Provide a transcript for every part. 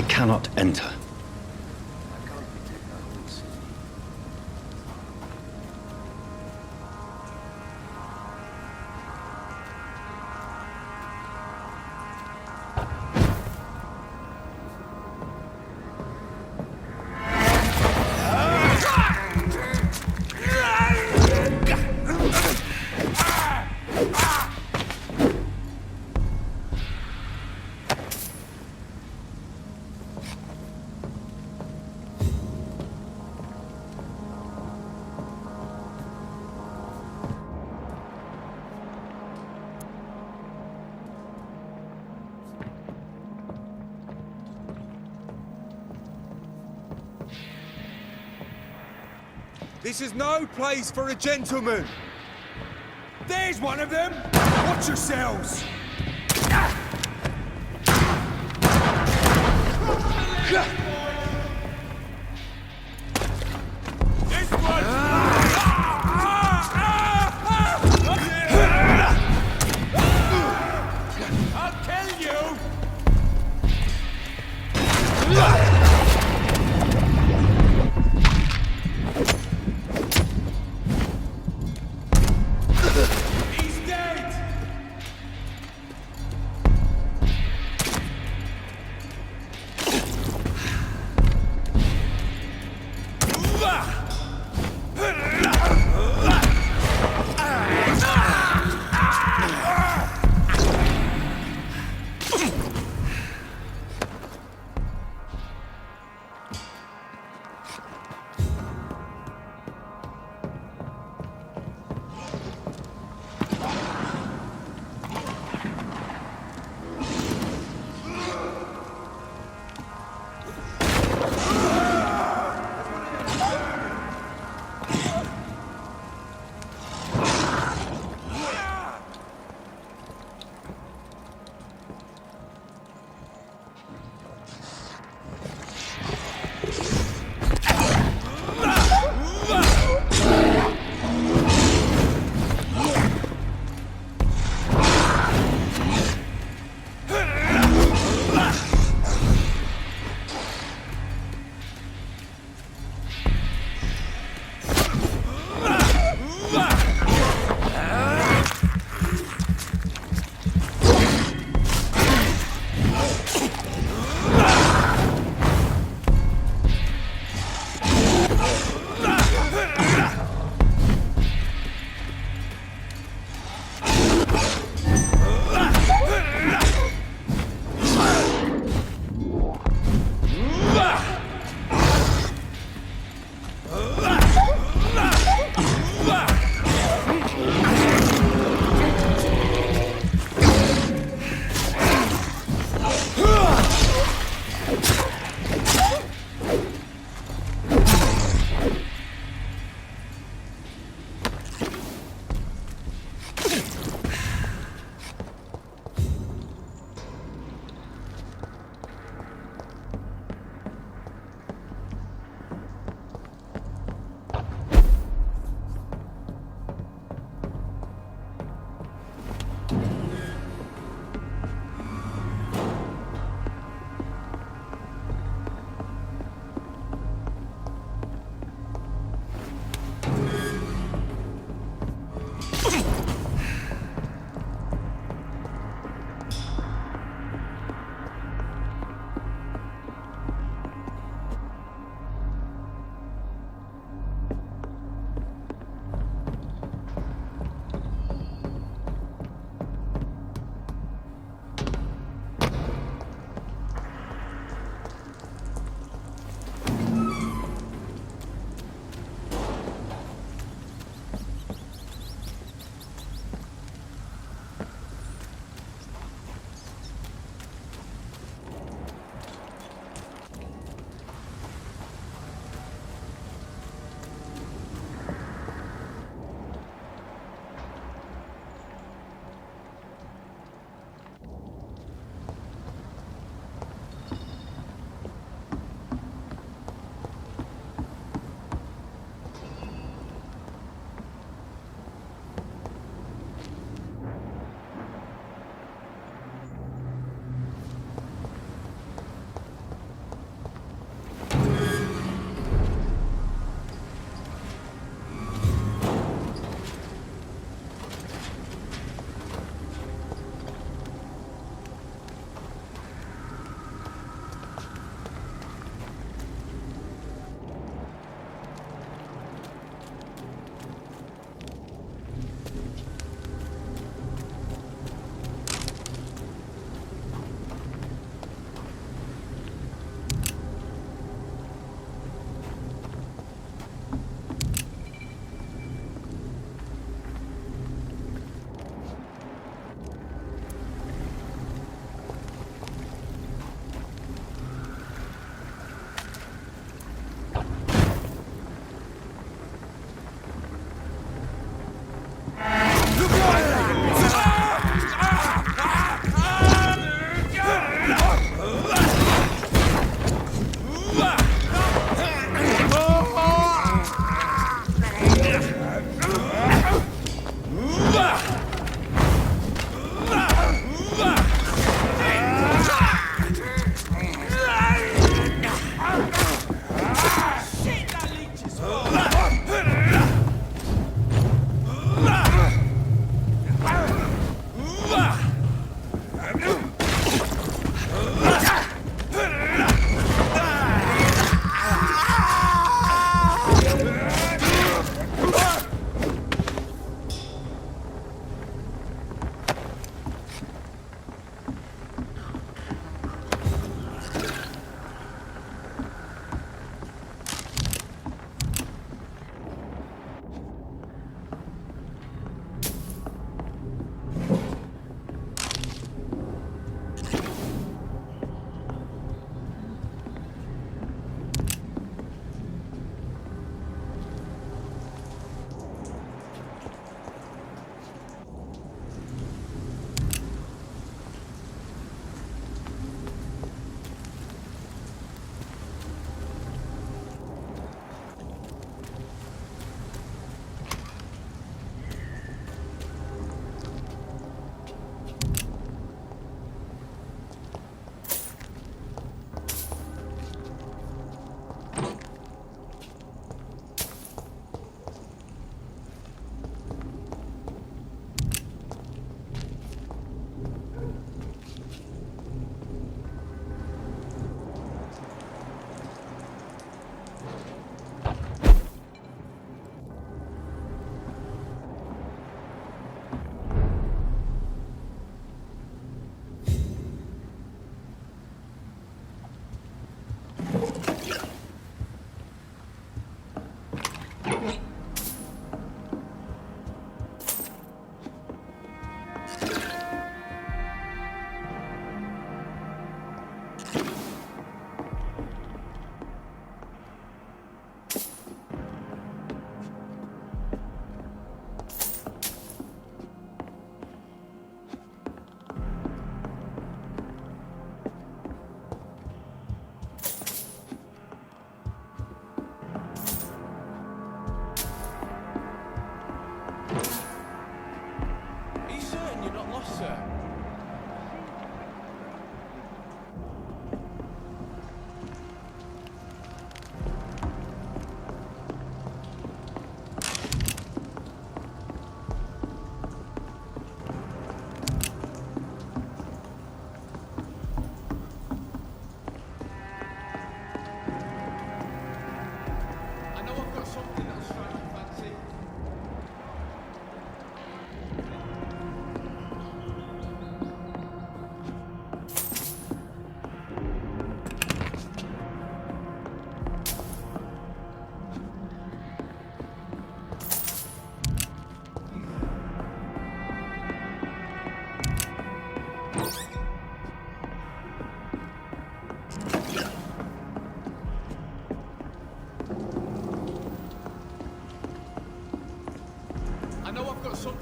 cannot enter. This is no place for a gentleman! There's one of them! Watch yourselves! This one! I'll kill you! He's dead!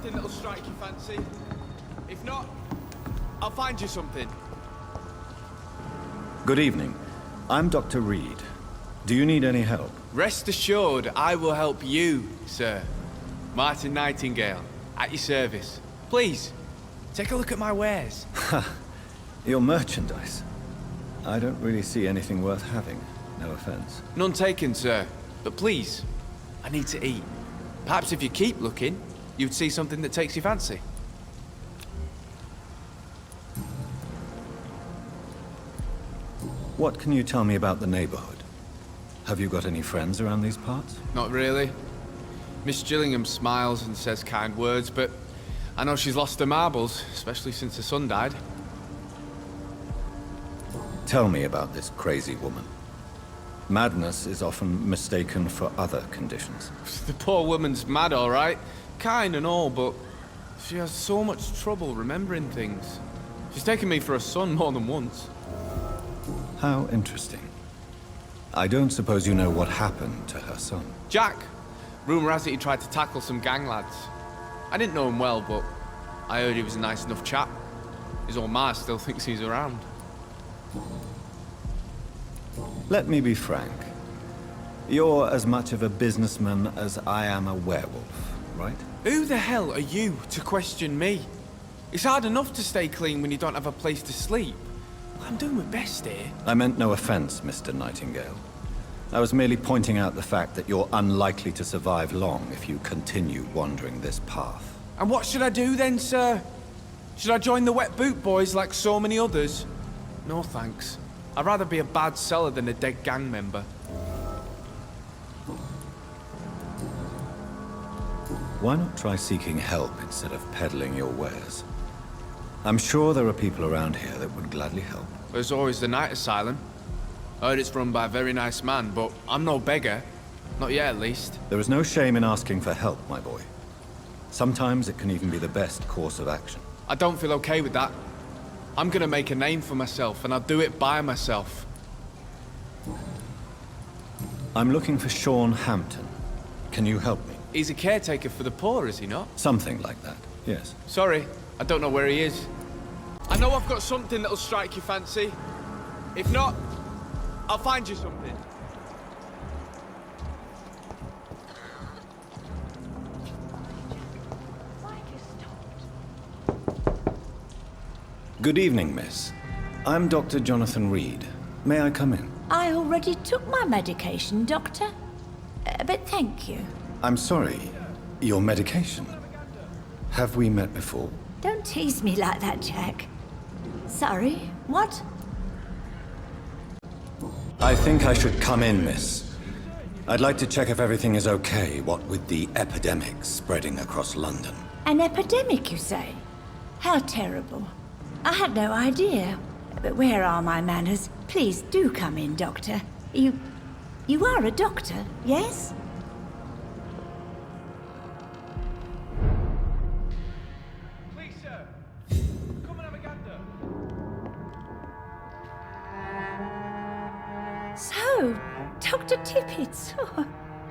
something that'll strike your fancy. If not, I'll find you something. Good evening. I'm Dr. Reid. Do you need any help? Rest assured, I will help you, sir. Martin Nightingale, at your service. Please, take a look at my wares. Your merchandise. I don't really see anything worth having. No offense. None taken, sir. But please, I need to eat. Perhaps if you keep looking, you'd see something that takes your fancy. What can you tell me about the neighborhood? Have you got any friends around these parts? Not really. Miss Gillingham smiles and says kind words, but I know she's lost her marbles, especially since her son died. Tell me about this crazy woman. Madness is often mistaken for other conditions. The poor woman's mad, all right. Kind and all, but she has so much trouble remembering things. She's taken me for a son more than once. How interesting. I don't suppose you know what happened to her son. Jack. Rumour has it he tried to tackle some gang lads. I didn't know him well, but I heard he was a nice enough chap. His old ma still thinks he's around. Let me be frank. You're as much of a businessman as I am a werewolf, right? Who the hell are you to question me? It's hard enough to stay clean when you don't have a place to sleep. I'm doing my best here. I meant no offense, Mr. Nightingale. I was merely pointing out the fact that you're unlikely to survive long if you continue wandering this path. And what should I do then, sir? Should I join the wet boot boys like so many others? No thanks. I'd rather be a bad seller than a dead gang member. Why not try seeking help instead of peddling your wares? I'm sure there are people around here that would gladly help. There's always the night asylum. I heard it's run by a very nice man, but I'm no beggar. Not yet, at least. There is no shame in asking for help, my boy. Sometimes it can even be the best course of action. I don't feel okay with that. I'm gonna make a name for myself, and I'll do it by myself. I'm looking for Sean Hampton. Can you help me? He's a caretaker for the poor, is he not? Something like that, yes. Sorry, I don't know where he is. I know I've got something that'll strike your fancy. If not, I'll find you something. Good evening, miss. I'm Dr. Jonathan Reid. May I come in? I already took my medication, Doctor. But thank you. I'm sorry. Your medication? Have we met before? Don't tease me like that, Jack. Sorry, what? I think I should come in, miss. I'd like to check if everything is okay, what with the epidemic spreading across London. An epidemic, you say? How terrible. I had no idea. But where are my manners? Please do come in, Doctor. You are a doctor, yes? Please, sir. Come and have a gander. So, Dr. Tippett,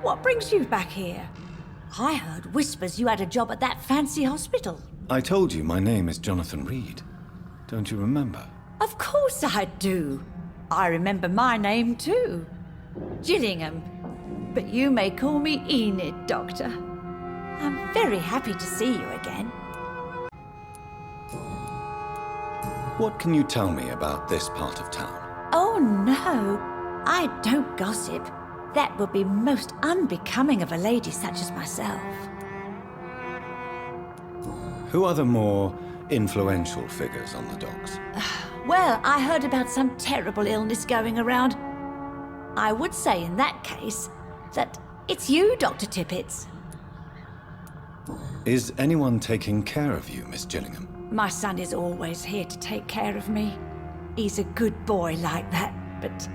what brings you back here? I heard whispers you had a job at that fancy hospital. I told you my name is Jonathan Reid. Don't you remember? Of course I do. I remember my name too. Gillingham. But you may call me Enid, Doctor. I'm very happy to see you again. What can you tell me about this part of town? Oh no, I don't gossip. That would be most unbecoming of a lady such as myself. Who are the more influential figures on the docks? Well, I heard about some terrible illness going around. I would say in that case that it's you, Dr. Tippett. Is anyone taking care of you, Miss Gillingham? My son is always here to take care of me. He's a good boy like that, but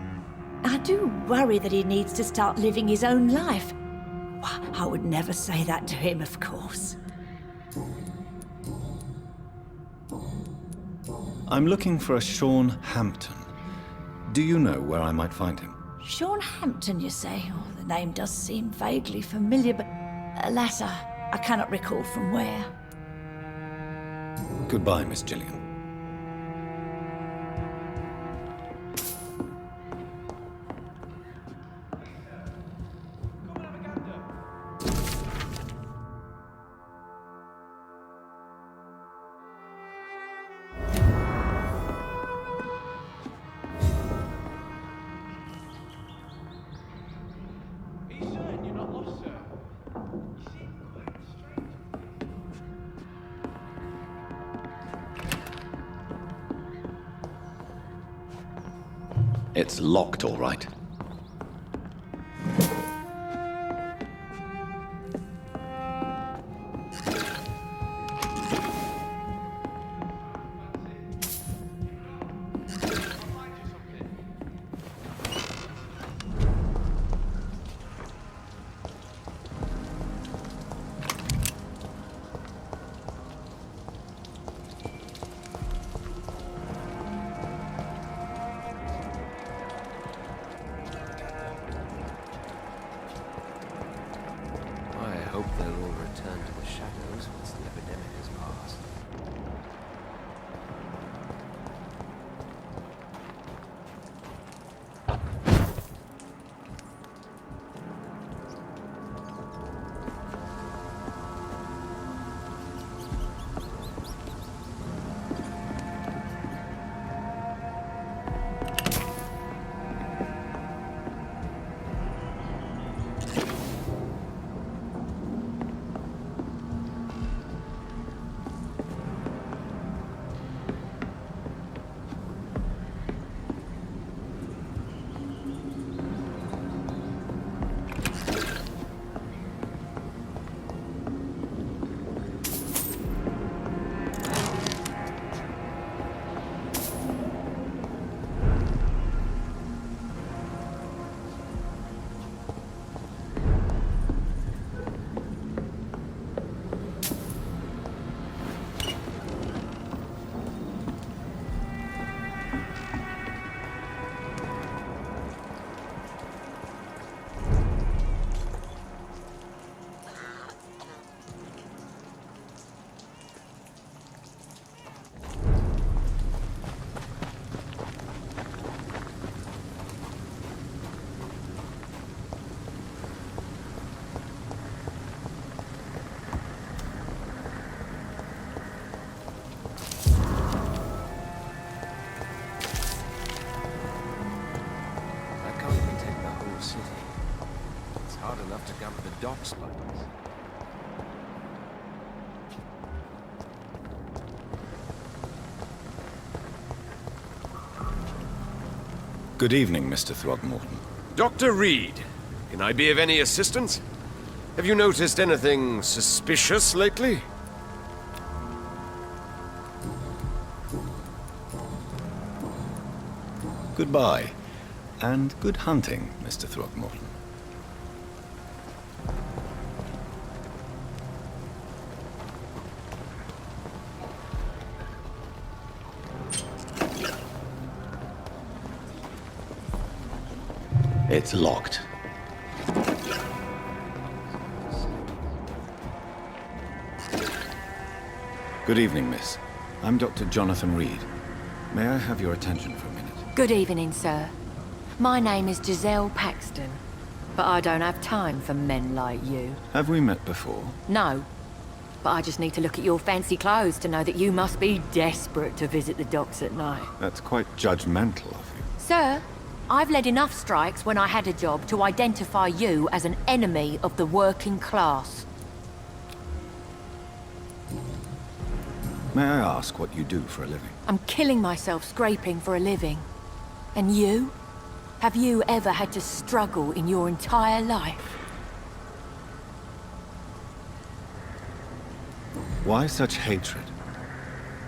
I do worry that he needs to start living his own life. Why, I would never say that to him, of course. I'm looking for a Sean Hampton. Do you know where I might find him? Sean Hampton, you say? Oh, the name does seem vaguely familiar, but alas, I cannot recall from where. Goodbye, Miss Gillian. It's locked, all right. I hope they'll all return to the shadows once the epidemic has passed. Hard enough to cover the docks, but... Good evening, Mr. Throgmorton. Dr. Reid, can I be of any assistance? Have you noticed anything suspicious lately? Goodbye, and good hunting, Mr. Throgmorton. It's locked. Good evening, miss. I'm Dr. Jonathan Reid. May I have your attention for a minute? Good evening, sir. My name is Giselle Paxton, but I don't have time for men like you. Have we met before? No, but I just need to look at your fancy clothes to know that you must be desperate to visit the docks at night. That's quite judgmental of you. Sir, I've led enough strikes when I had a job to identify you as an enemy of the working class. May I ask what you do for a living? I'm killing myself scraping for a living. And you? Have you ever had to struggle in your entire life? Why such hatred?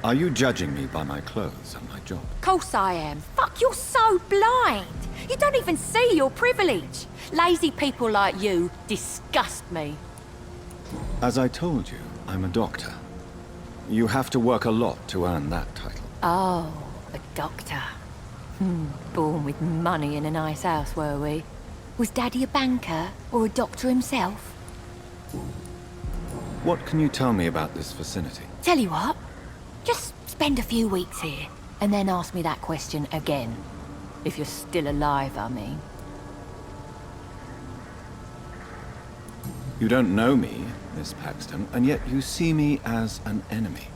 Are you judging me by my clothes and my job? Course I am. Fuck, you're so blind. You don't even see your privilege. Lazy people like you disgust me. As I told you, I'm a doctor. You have to work a lot to earn that title. Oh, a doctor. Born with money in a nice house, were we? Was Daddy a banker or a doctor himself? What can you tell me about this vicinity? Tell you what, Just spend a few weeks here, and then ask me that question again. If you're still alive, I mean. You don't know me, Miss Paxton, and yet you see me as an enemy.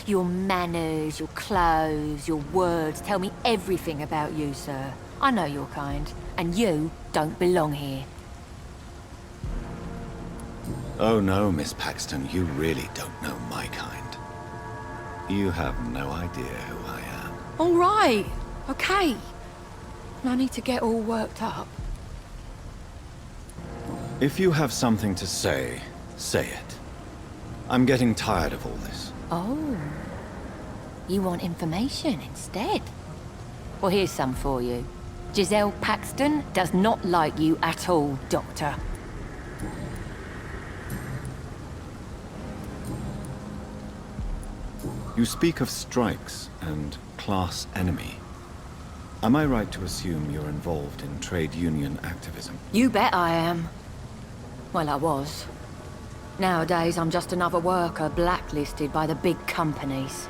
Your manners, your clothes, your words tell me everything about you, sir. I know your kind, and you don't belong here. Oh no, Miss Paxton, you really don't know my kind. You have no idea who I am. All right, okay. No need to get all worked up. If you have something to say, say it. I'm getting tired of all this. Oh. You want information instead? Well, here's some for you. Giselle Paxton does not like you at all, Doctor. You speak of strikes and class enemy. Am I right to assume you're involved in trade union activism? You bet I am. Well, I was. Nowadays, I'm just another worker blacklisted by the big companies.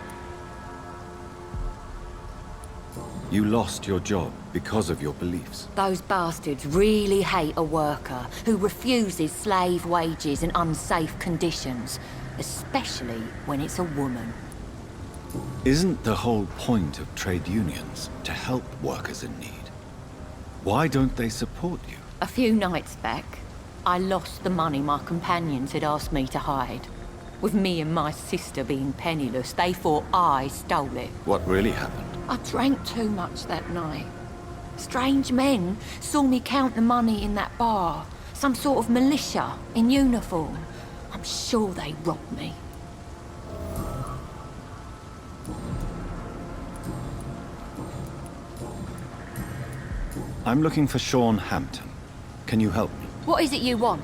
You lost your job because of your beliefs. Those bastards really hate a worker who refuses slave wages and unsafe conditions, especially when it's a woman. Isn't the whole point of trade unions to help workers in need? Why don't they support you? A few nights back, I lost the money my companions had asked me to hide. With me and my sister being penniless, they thought I stole it. What really happened? I drank too much that night. Strange men saw me count the money in that bar. Some sort of militia in uniform. I'm sure they robbed me. I'm looking for Sean Hampton. Can you help me? What is it you want?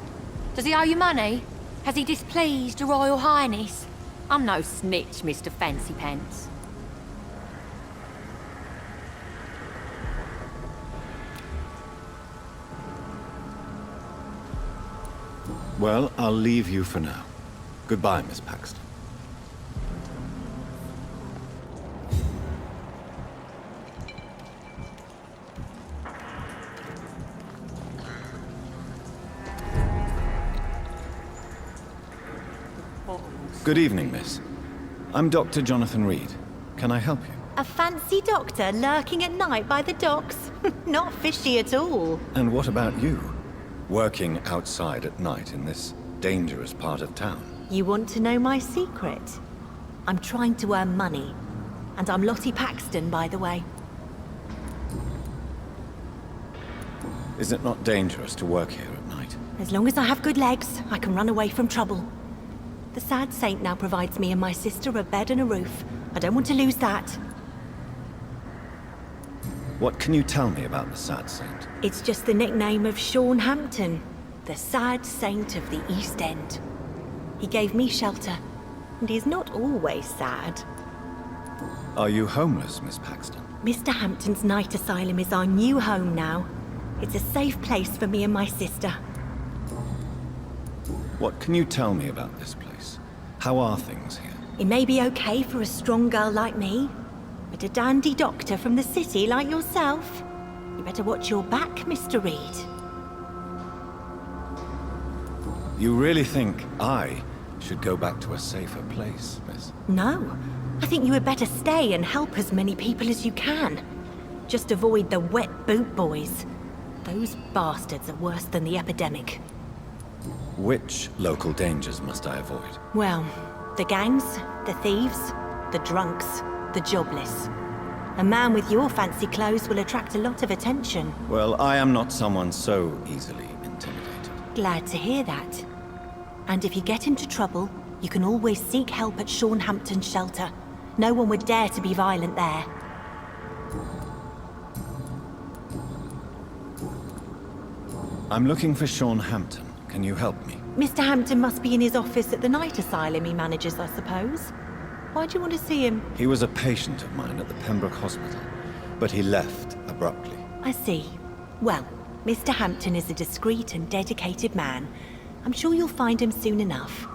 Does he owe you money? Has he displeased your Royal Highness? I'm no snitch, Mr. Fancy Pants. Well, I'll leave you for now. Goodbye, Miss Paxton. Good evening, miss. I'm Dr. Jonathan Reid. Can I help you? A fancy doctor lurking at night by the docks? Not fishy at all. And what about you? Working outside at night in this dangerous part of town? You want to know my secret? I'm trying to earn money. And I'm Lottie Paxton, by the way. Is it not dangerous to work here at night? As long as I have good legs, I can run away from trouble. The sad saint now provides me and my sister a bed and a roof. I don't want to lose that. What can you tell me about the sad saint? It's just the nickname of Sean Hampton, the sad saint of the East End. He gave me shelter, and he's not always sad. Are you homeless, Miss Paxton? Mr. Hampton's night asylum is our new home now. It's a safe place for me and my sister. What can you tell me about this place? How are things here? It may be okay for a strong girl like me, but a dandy doctor from the city like yourself, you better watch your back, Mr. Reid. You really think I should go back to a safer place, miss? No, I think you had better stay and help as many people as you can. Just avoid the wet boot boys. Those bastards are worse than the epidemic. Which local dangers must I avoid? Well, the gangs, the thieves, the drunks, the jobless. A man with your fancy clothes will attract a lot of attention. Well, I am not someone so easily intimidated. Glad to hear that. And if you get into trouble, you can always seek help at Sean Hampton's shelter. No one would dare to be violent there. I'm looking for Sean Hampton. Can you help me? Mr. Hampton must be in his office at the night asylum he manages, I suppose. Why do you want to see him? He was a patient of mine at the Pembroke Hospital, but he left abruptly. I see. Well, Mr. Hampton is a discreet and dedicated man. I'm sure you'll find him soon enough.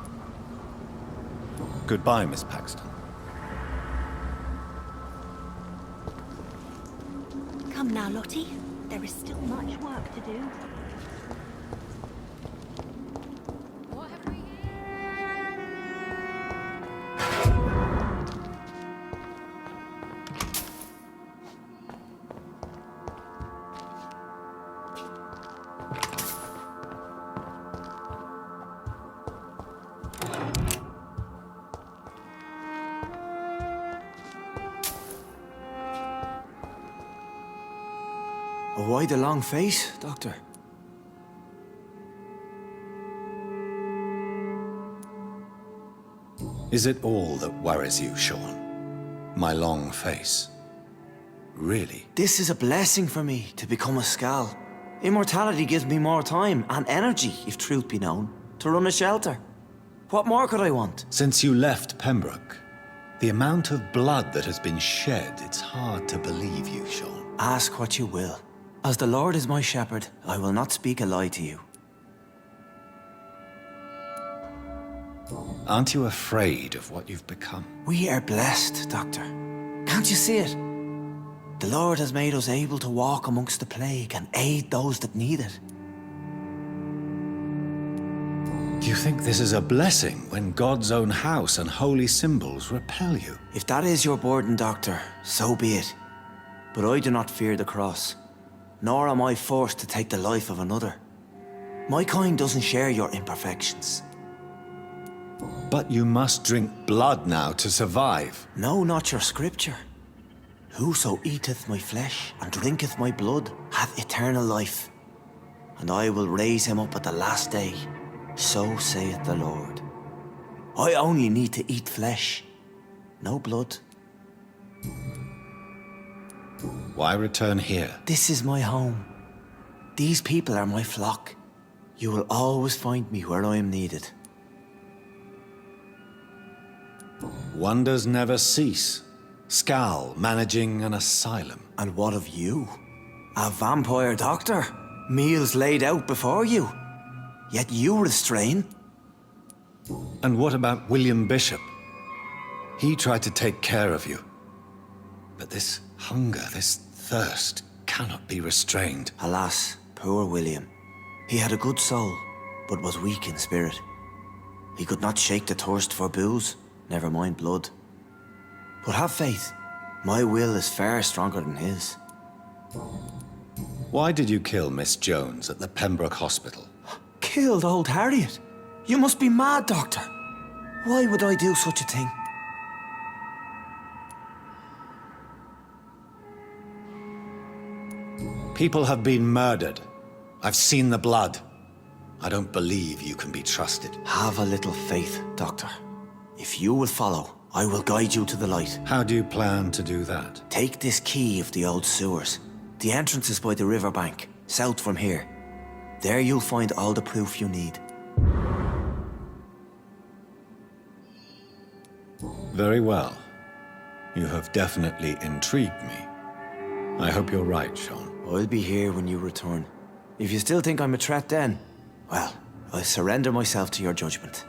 Goodbye, Miss Paxton. on now, Lottie. There is still much work to do. What have we Why the long face, Doctor? Is it all that worries you, Sean? My long face? Really? This is a blessing for me to become a skal. Immortality gives me more time and energy, if truth be known, to run a shelter. What more could I want? Since you left Pembroke, the amount of blood that has been shed, it's hard to believe you, Sean. Ask what you will. As the Lord is my shepherd, I will not speak a lie to you. Aren't you afraid of what you've become? We are blessed, Doctor. Can't you see it? The Lord has made us able to walk amongst the plague and aid those that need it. Do you think this is a blessing when God's own house and holy symbols repel you? If that is your burden, Doctor, so be it. But I do not fear the cross, nor am I forced to take the life of another. My kind doesn't share your imperfections. But you must drink blood now to survive. No, not your scripture. Whoso eateth my flesh and drinketh my blood hath eternal life, and I will raise him up at the last day. So saith the Lord. I only need to eat flesh, no blood. Why return here? This is my home. These people are my flock. You will always find me where I am needed. Wonders never cease. Skal managing an asylum. And what of you? A vampire doctor? Meals laid out before you. Yet you restrain. And what about William Bishop? He tried to take care of you. But this hunger, this thirst, cannot be restrained. Alas, poor William. He had a good soul, but was weak in spirit. He could not shake the thirst for booze, never mind blood. But have faith. My will is far stronger than his. Why did you kill Miss Jones at the Pembroke Hospital? Killed old Harriet? You must be mad, Doctor. Why would I do such a thing? People have been murdered. I've seen the blood. I don't believe you can be trusted. Have a little faith, Doctor. If you will follow, I will guide you to the light. How do you plan to do that? Take this key of the old sewers. The entrance is by the riverbank, south from here. There you'll find all the proof you need. Very well. You have definitely intrigued me. I hope you're right, Sean. I'll be here when you return. If you still think I'm a threat then, well, I surrender myself to your judgment.